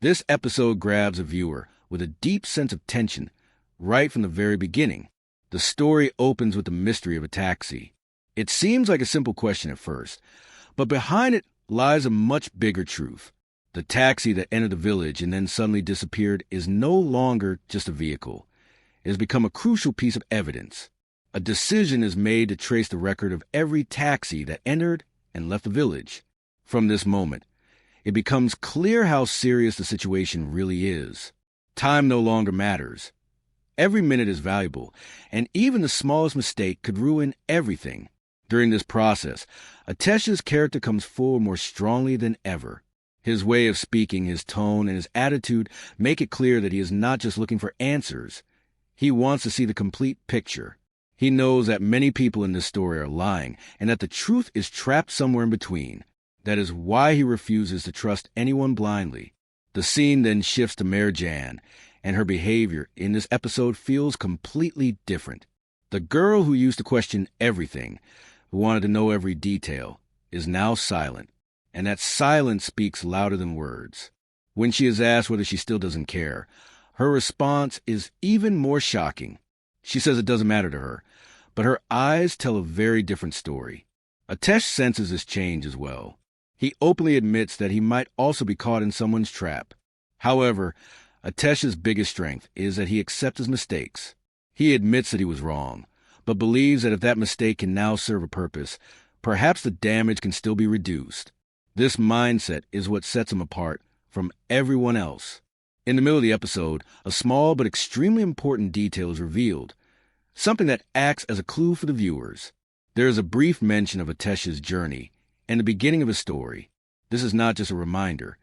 This episode grabs a viewer with a deep sense of tension right from the very beginning. The story opens with the mystery of a taxi. It seems like a simple question at first, but behind it lies a much bigger truth. The taxi that entered the village and then suddenly disappeared is no longer just a vehicle. It has become a crucial piece of evidence. A decision is made to trace the record of every taxi that entered and left the village. From this moment, it becomes clear how serious the situation really is. Time no longer matters. Every minute is valuable, and even the smallest mistake could ruin everything. During this process, Atesh's character comes forward more strongly than ever. His way of speaking, his tone, and his attitude make it clear that he is not just looking for answers. He wants to see the complete picture. He knows that many people in this story are lying, and that the truth is trapped somewhere in between. That is why he refuses to trust anyone blindly. The scene then shifts to Mercan, and her behavior in this episode feels completely different. The girl who used to question everything, who wanted to know every detail, is now silent, and that silence speaks louder than words. When she is asked whether she still doesn't care, her response is even more shocking. She says it doesn't matter to her, but her eyes tell a very different story. Atesh senses this change as well. He openly admits that he might also be caught in someone's trap. However, Atesh's biggest strength is that he accepts his mistakes. He admits that he was wrong, but believes that if that mistake can now serve a purpose, perhaps the damage can still be reduced. This mindset is what sets him apart from everyone else. In the middle of the episode, a small but extremely important detail is revealed, something that acts as a clue for the viewers. There is a brief mention of Atesh's journey and the beginning of his story. This is not just a reminder.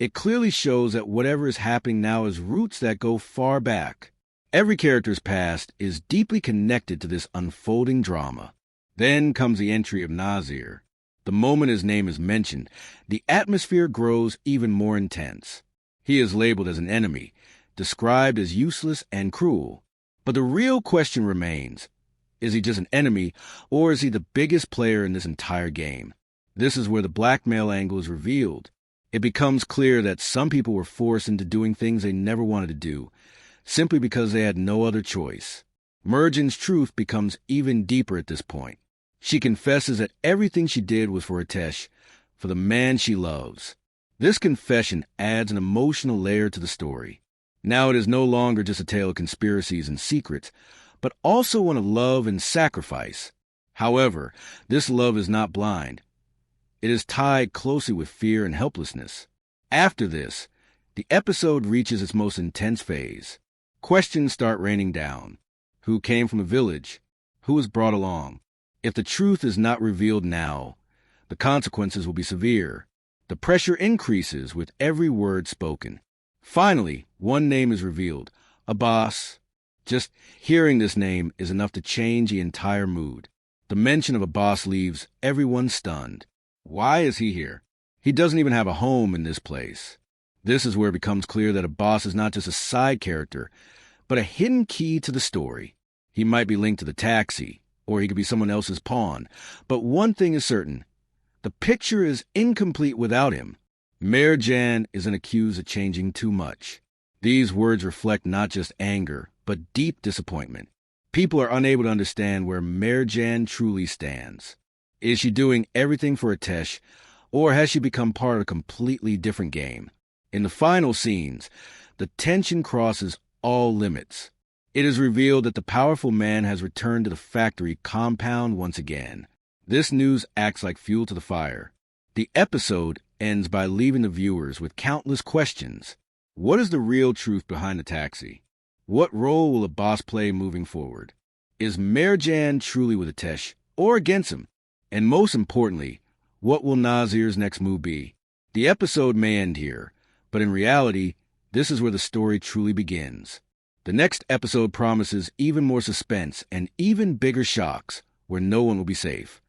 It clearly shows that whatever is happening now has roots that go far back. Every character's past is deeply connected to this unfolding drama. Then comes the entry of Nezir. The moment his name is mentioned, the atmosphere grows even more intense. He is labeled as an enemy, described as useless and cruel. But the real question remains, is he just an enemy, or is he the biggest player in this entire game? This is where the blackmail angle is revealed. It becomes clear that some people were forced into doing things they never wanted to do, simply because they had no other choice. Mercan's truth becomes even deeper at this point. She confesses that everything she did was for Atesh, for the man she loves. This confession adds an emotional layer to the story. Now it is no longer just a tale of conspiracies and secrets, but also one of love and sacrifice. However, this love is not blind. It is tied closely with fear and helplessness. After this, the episode reaches its most intense phase. Questions start raining down. Who came from the village? Who was brought along? If the truth is not revealed now, the consequences will be severe. The pressure increases with every word spoken. Finally, one name is revealed, Abbas. Just hearing this name is enough to change the entire mood. The mention of Abbas leaves everyone stunned. Why is he here? He doesn't even have a home in this place. This is where it becomes clear that Abbas is not just a side character, but a hidden key to the story. He might be linked to the taxi, or he could be someone else's pawn. But one thing is certain. The picture is incomplete without him. Mercan isn't accused of changing too much. These words reflect not just anger, but deep disappointment. People are unable to understand where Mercan truly stands. Is she doing everything for Atesh, or has she become part of a completely different game? In the final scenes, the tension crosses all limits. It is revealed that the powerful man has returned to the factory compound once again. This news acts like fuel to the fire. The episode ends by leaving the viewers with countless questions. What is the real truth behind the taxi? What role will Abbas play moving forward? Is Mercan truly with Atesh, or against him? And most importantly, what will Nezir's next move be? The episode may end here, but in reality, this is where the story truly begins. The next episode promises even more suspense and even bigger shocks, where no one will be safe.